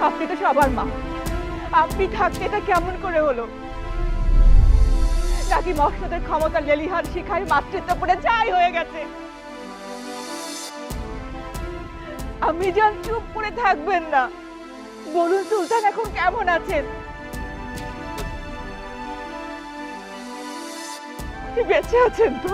আপনি তো সবার মা, আপনি থাকতে এটা কেমন করে হলো? নাকি মসনদের ক্ষমতা লেলিহান শিখায় মাতৃত্ব পড়ে যাই হয়ে গেছে? আমি যান চুপ করে থাকবেন না, বলুন সুলতান এখন কেমন আছেন? বেঁচে আছেন তো?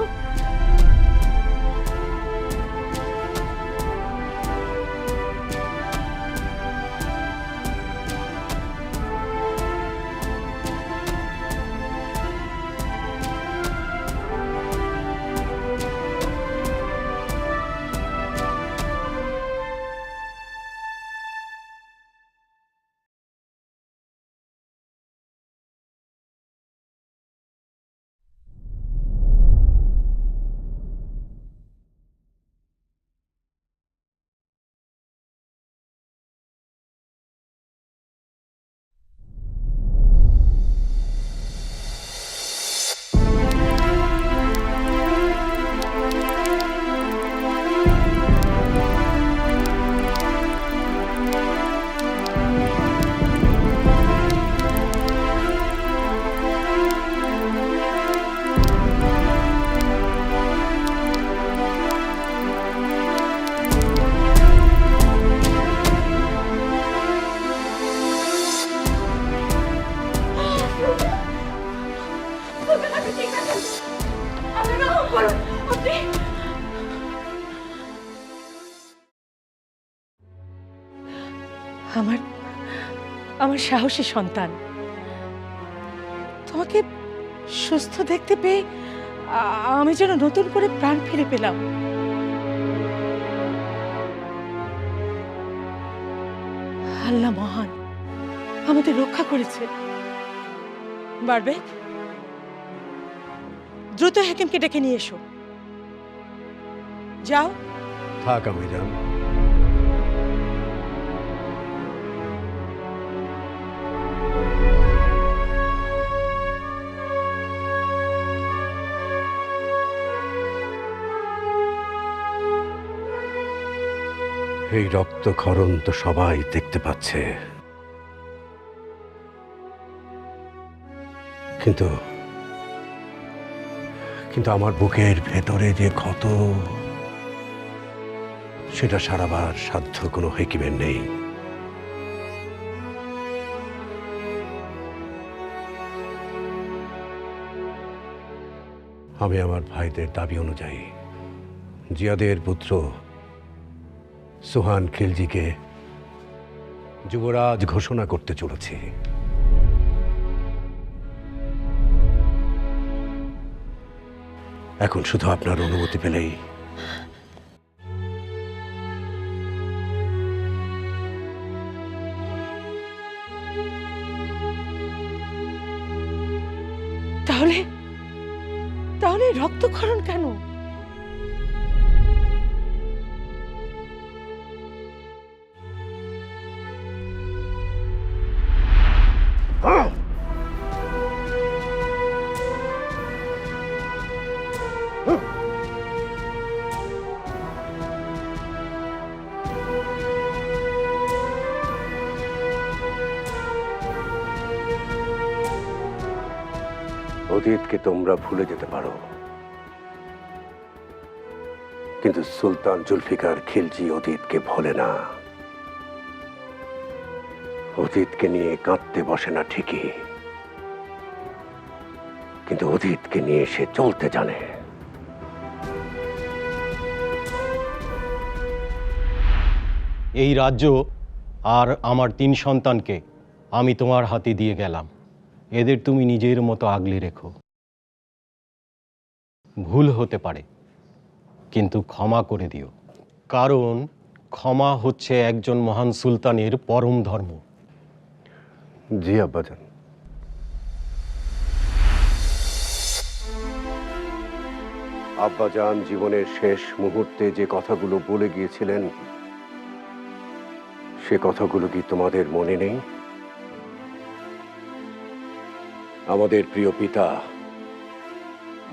আমার আমার সাহসী সন্তান, তোমাকে সুস্থ দেখতে পেয়ে আমি যেন নতুন করে প্রাণ ফিরে পেলাম। আল্লাহ মহান, আমাদের রক্ষা করেছে। বারবেক, দ্রুত হাকিমকে ডেকে নিয়ে এসো। যাও। থাক আমিজান। এই রক্তক্ষরণ তো সবাই দেখতে পাচ্ছে, কিন্তু কিন্তু আমার বুকের ভেতরে যে ক্ষত, সেটা সারাবার সাধ্য কোনো হেকিমের নেই। আমি আমার ভাইদের দাবি অনুযায়ী জিয়াদের পুত্র সোহান খিলজিকে যুবরাজ ঘোষণা করতে চলেছি। এখন শুধু আপনার অনুমতি পেলেই তাহলে তাহলে রক্তক্ষরণ কেন? অতীতকে তোমরা ভুলে যেতে পারো, কিন্তু সুলতান জুলফিকার খিলজি অতীতকে ভোলে না। অতীতকে নিয়ে কাঁদতে বসে না ঠিকই, কিন্তু অতীতকে নিয়ে সে চলতে জানে। এই রাজ্য আর আমার 3 সন্তানকে আমি তোমার হাতে দিয়ে গেলাম। এদের তুমি নিজের মতো আগলে রেখো। ভুল হতে পারে, কিন্তু ক্ষমা করে দিও, কারণ ক্ষমা হচ্ছে একজন মহান সুলতানের পরম ধর্ম। জি আব্বাজান। আব্বাজান জীবনের শেষ মুহূর্তে যে কথাগুলো বলে গিয়েছিলেন, সে কথাগুলো কি তোমাদের মনে নেই? আমাদের প্রিয় পিতা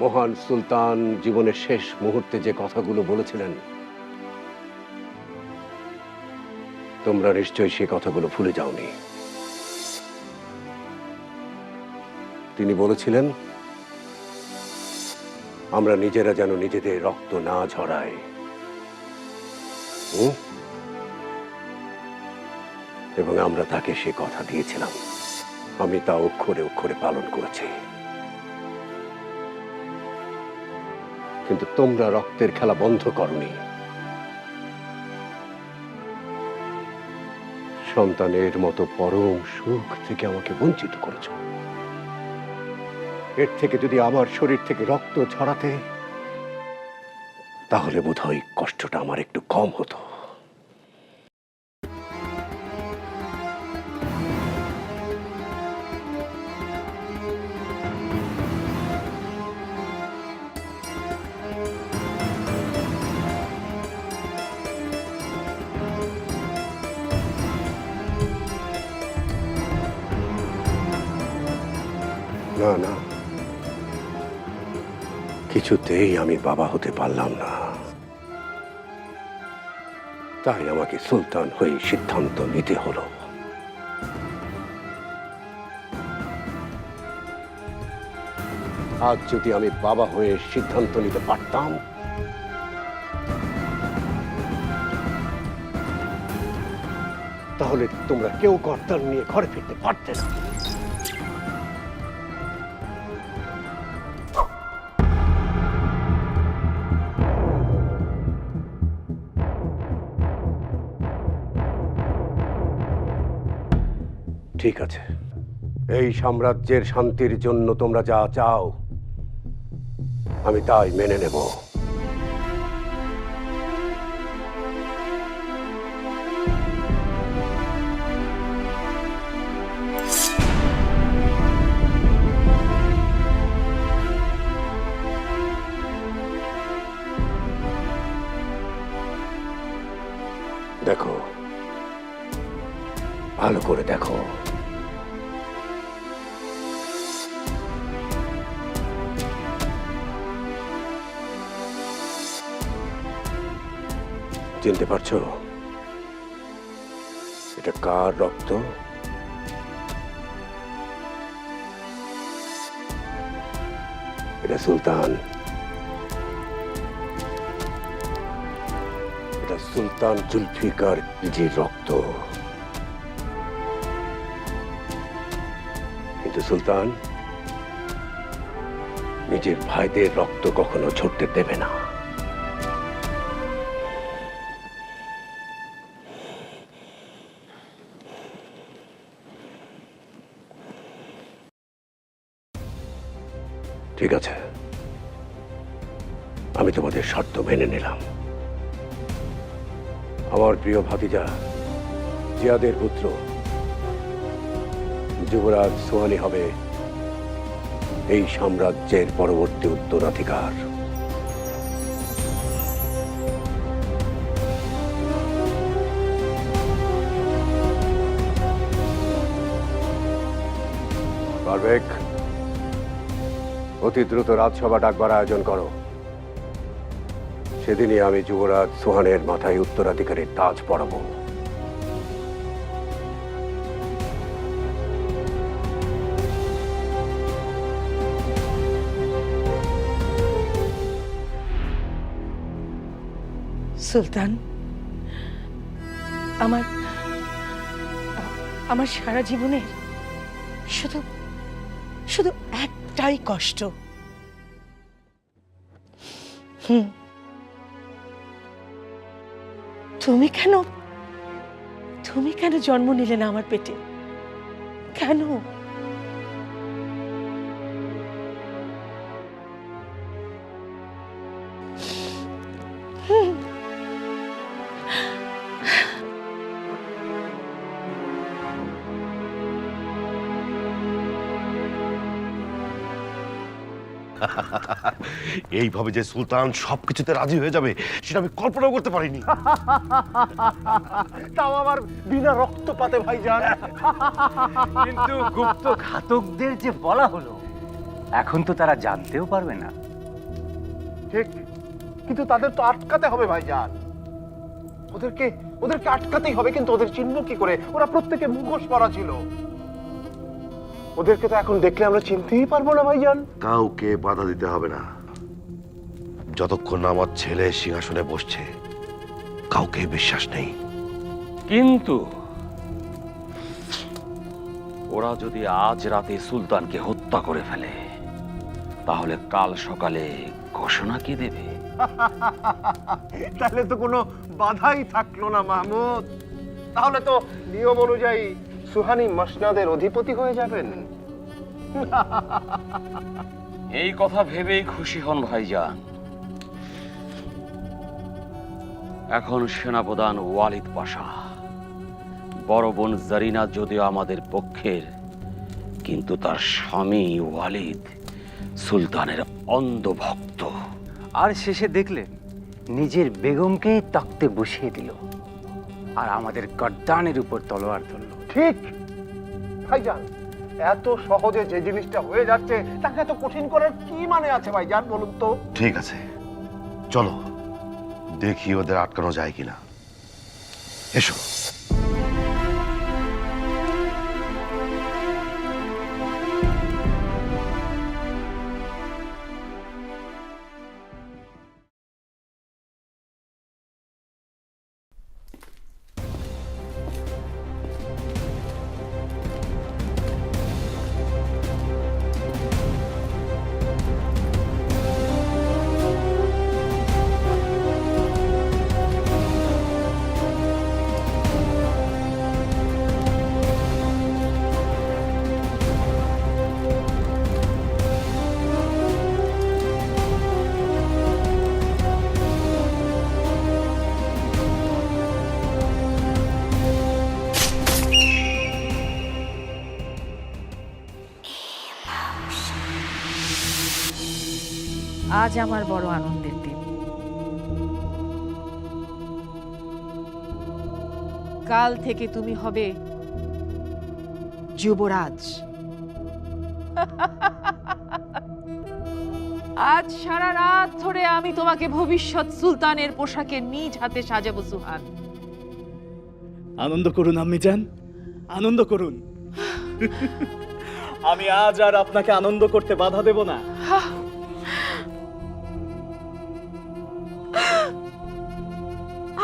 মহান সুলতান জীবনের শেষ মুহূর্তে যে কথাগুলো বলেছিলেন, তোমরা নিশ্চয়ই সে কথাগুলো ভুলে যাওনি। তিনি বলেছিলেন আমরা নিজেরা যেন নিজেদের রক্ত না ঝরাই। এবং আমরা তাকে সে কথা দিয়েছিলাম। আমি তা অক্ষরে অক্ষরে পালন করেছি। কিন্তু তোমরা রক্তের খেলা বন্ধ করনি। সন্তানের মতো পরম সুখ থেকে আমাকে বঞ্চিত করেছ। এর থেকে যদি আমার শরীর থেকে রক্ত ঝরাতে, তাহলে বোধহয় কষ্টটা আমার একটু কম হতো। না না, কিছুতেই আমি বাবা হতে পারলাম না। তাই আমাকে সুলতান হয়ে সিদ্ধান্ত নিতে হলো। আজ যদি আমি বাবা হয়ে সিদ্ধান্ত নিতে পারতাম, তাহলে তোমরা কেউ কর্তার নিয়ে ঘরে ফিরতে পারতে না। ঠিক আছে, এই সাম্রাজ্যের শান্তির জন্য তোমরা যা চাও আমি তাই মেনে নেব। দেখো, ভালো করে দেখো। চিনতে পারছো এটা কার রক্ত? এটা সুলতান। এটা সুলতান জুলফিকার খিলজির রক্ত। কিন্তু সুলতান নিজের ভাইদের রক্ত কখনো ঝরতে দেবে না। ঠিক আছে, আমি তোমাদের শর্ত মেনে নিলাম। আমার প্রিয় ভাতিজা জিয়াদের পুত্র যুবরাজ সোহানি হবে এই সাম্রাজ্যের পরবর্তী উত্তরাধিকার। পারবেক, অতি দ্রুত রাজসভা ডাকবার আয়োজন করো। সেদিনই আমি যুবরাজ সোহানের মাথায় উত্তরাধিকারীর তাজ পরাবো। সুলতান, আমার আমার সারা জীবনের শুধু শুধু একটাই কষ্ট। তুমি কেন জন্ম নিলে না আমার পেটে? কেন? এইভাবে যে সুলতান সবকিছুতে রাজি হয়ে যাবে সেটা আমি কল্পনাও করতে পারিনি। তাও আবার বিনা রক্তপাতে ভাইজান। কিন্তু গুপ্ত ঘাতকদের যে বলা হলো, এখন তো তারা জানতেও পারবে না। ঠিক, কিন্তু তাদের তো আটকাতে হবে ভাইজান। ওদেরকে ওদেরকে আটকাতেই হবে, কিন্তু ওদের চিনব কি করে? ওরা প্রত্যেকে মুখোশ পরা ছিল। ওদেরকে তো এখন দেখলে আমরা চিনতেই পারবো না ভাইজান। কাউকে বাধা দিতে হবে না। যতক্ষণ না আমার ছেলে সিংহাসনে বসছে, কাউকে বিশ্বাস নেই। কিন্তু ওরা যদি আজ রাতে সুলতানকে হত্যা করে ফেলে, তাহলে কাল সকালে ঘোষণা কি দেবে? তাহলে তো কোনো বাধাই থাকলো না মাহমুদ। তাহলে তো নিয়ম অনুযায়ী সুহানি মসনদের অধিপতি হয়ে যাবেন। এই কথা ভেবেই খুশি হন ভাইজান। এখন সেনাপ্রধান ওয়ালিদ পাশা, বড় বোন জারিনা যদিও আমাদের পক্ষের, কিন্তু তার স্বামী ওয়ালিদ সুলতানের অন্ধ ভক্ত। আর শেষে দেখলেন নিজের বেগমকে তক্তে বসিয়ে দিল, আর আমাদের গর্দানের উপর তলোয়ার ধরল। ঠিক ভাইজান, এত সহজে যে জিনিসটা হয়ে যাচ্ছে তাকে এত কঠিন করার কি মানে আছে ভাইজান, বলুন তো? ঠিক আছে, চলো দেখি ওদের আটকানো যায় কিনা। এসো। আজ আমার বড় আনন্দের দিন। কাল থেকে তুমি হবে যুবরাজ। আজ সারা রাত ধরে আমি তোমাকে ভবিষ্যৎ সুলতানের পোশাকে নিজ হাতে সাজাবো সুহান। আনন্দ করুন আম্মিজান, আনন্দ করুন। আমি আজ আর আপনাকে আনন্দ করতে বাধা দেব না।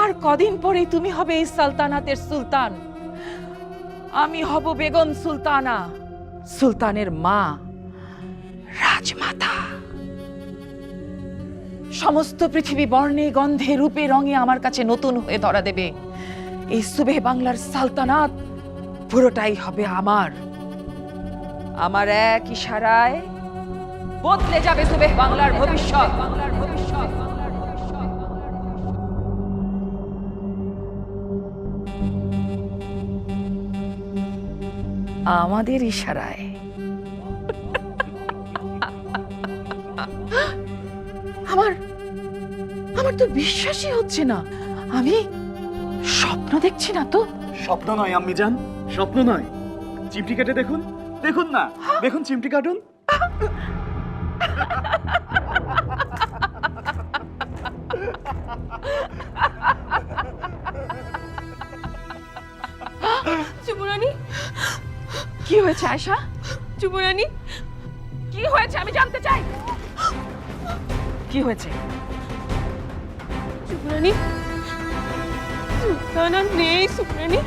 আর কদিন পরেই তুমি হবে এই সালতানাতের সুলতান। আমি হব বেগম সুলতানা, সুলতানের মা, রাজমাতা। সমস্ত পৃথিবী বর্ণে গন্ধে রূপে রঙে আমার কাছে নতুন হয়ে ধরা দেবে। এই সুবেহ বাংলার সালতানাত পুরোটাই হবে আমার। আমার এক ইশারায় বদলে যাবে সুবেহ বাংলার ভবিষ্যৎ। আমাদের ইশারায়। আমার আমার তো বিশ্বাসই হচ্ছে না। আমি স্বপ্ন দেখছি না তো। স্বপ্ন নয় আম্মিজান, স্বপ্ন নয়। চিমটি কেটে দেখুন, দেখুন না, দেখুন চিমটি কাটুন। যুবরানী, কি হয়েছে আয়শা? যুবরানী, কি হয়েছে আমি জানতে চাই। কি হয়েছে? যুবরানী, সুলতান আর নেই। সুবরানী,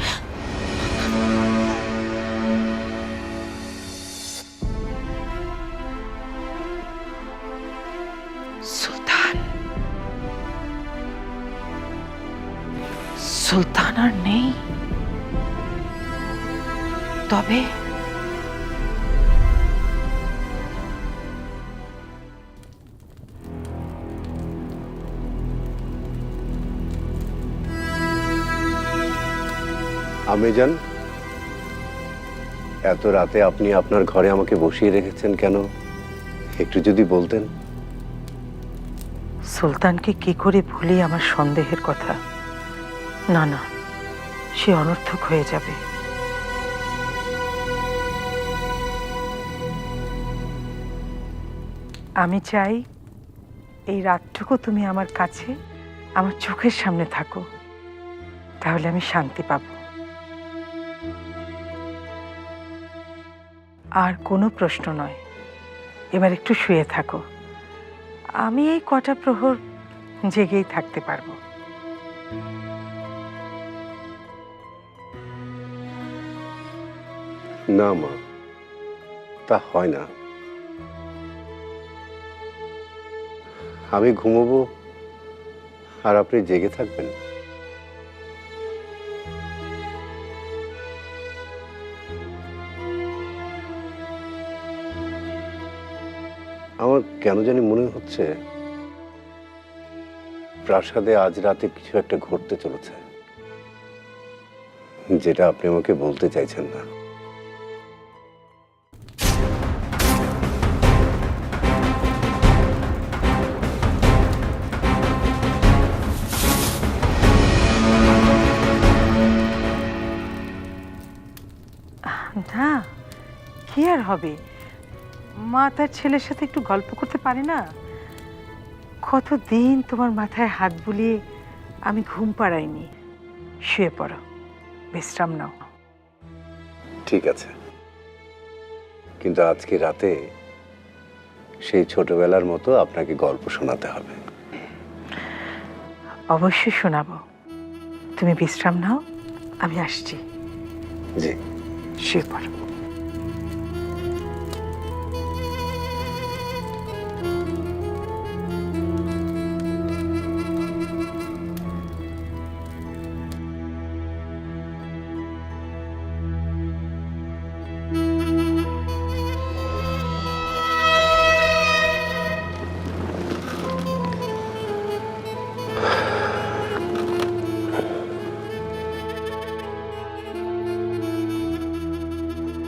সুলতান, সুলতান আর নেই। তবে আম্মিজান, এত রাতে আপনি আপনার ঘরে আমাকে বসিয়ে রেখেছেন কেন, একটু যদি বলতেন। সুলতানকে কি করে ভুলি আমার সন্দেহের কথা। না না, সে অনর্থক হয়ে যাবে। আমি চাই এই রাতটুকু তুমি আমার কাছে, আমার চোখের সামনে থাকো। তাহলে আমি শান্তি পাব। আর কোনো প্রশ্ন নয়, এবার একটু শুয়ে থাকো। আমি এই কটা প্রহর জেগেই থাকতে পারবো। না মা, তা হয় না। আমি ঘুমোবো আর আপনি জেগে থাকবেন। আমার কেন জানি মনে হচ্ছে প্রাসাদে আজ রাতে কিছু একটা ঘটতে চলেছে, যেটা আপনি আমাকে বলতে চাইছেন না। না, কি আর হবে, মা তার ছেলের সাথে একটু গল্প করতে পারে না? কতদিন তোমার মাথায় হাত বুলিয়ে আমি ঘুম পাড়াইনি। শুয়ে পড়ো, বিশ্রাম নাও। ঠিক আছে, কিন্তু আজকে রাতে সেই ছোটবেলার মতো আপনাকে গল্প শোনাতে হবে। অবশ্যই শোনাবো, তুমি বিশ্রাম নাও, আমি আসছি। জি। শুয়ে পড়ো।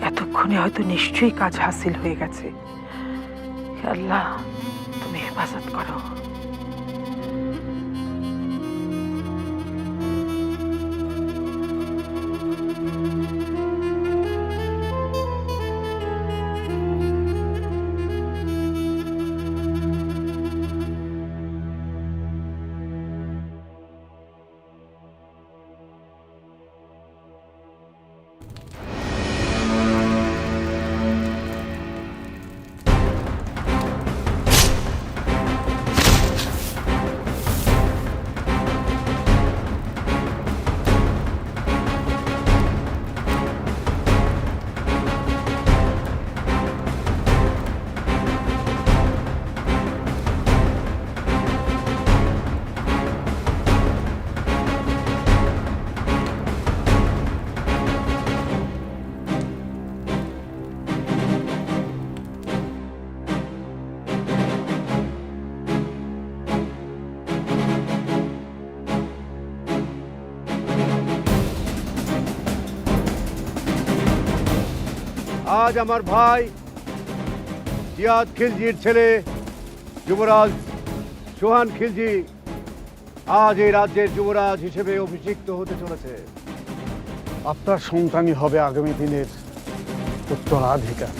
এতক্ষণে হয়তো নিশ্চয়ই কাজ হাসিল হয়ে গেছে। হে আল্লাহ, তুমি হেফাজত করো। আজ আমার ভাই জিয়াদ খিলজির ছেলে যুবরাজ সোহান খিলজি আজ এই রাজ্যের যুবরাজ হিসেবে অভিষিক্ত হতে চলেছে। আপনার সন্তানই হবে আগামী দিনের উত্তরাধিকার।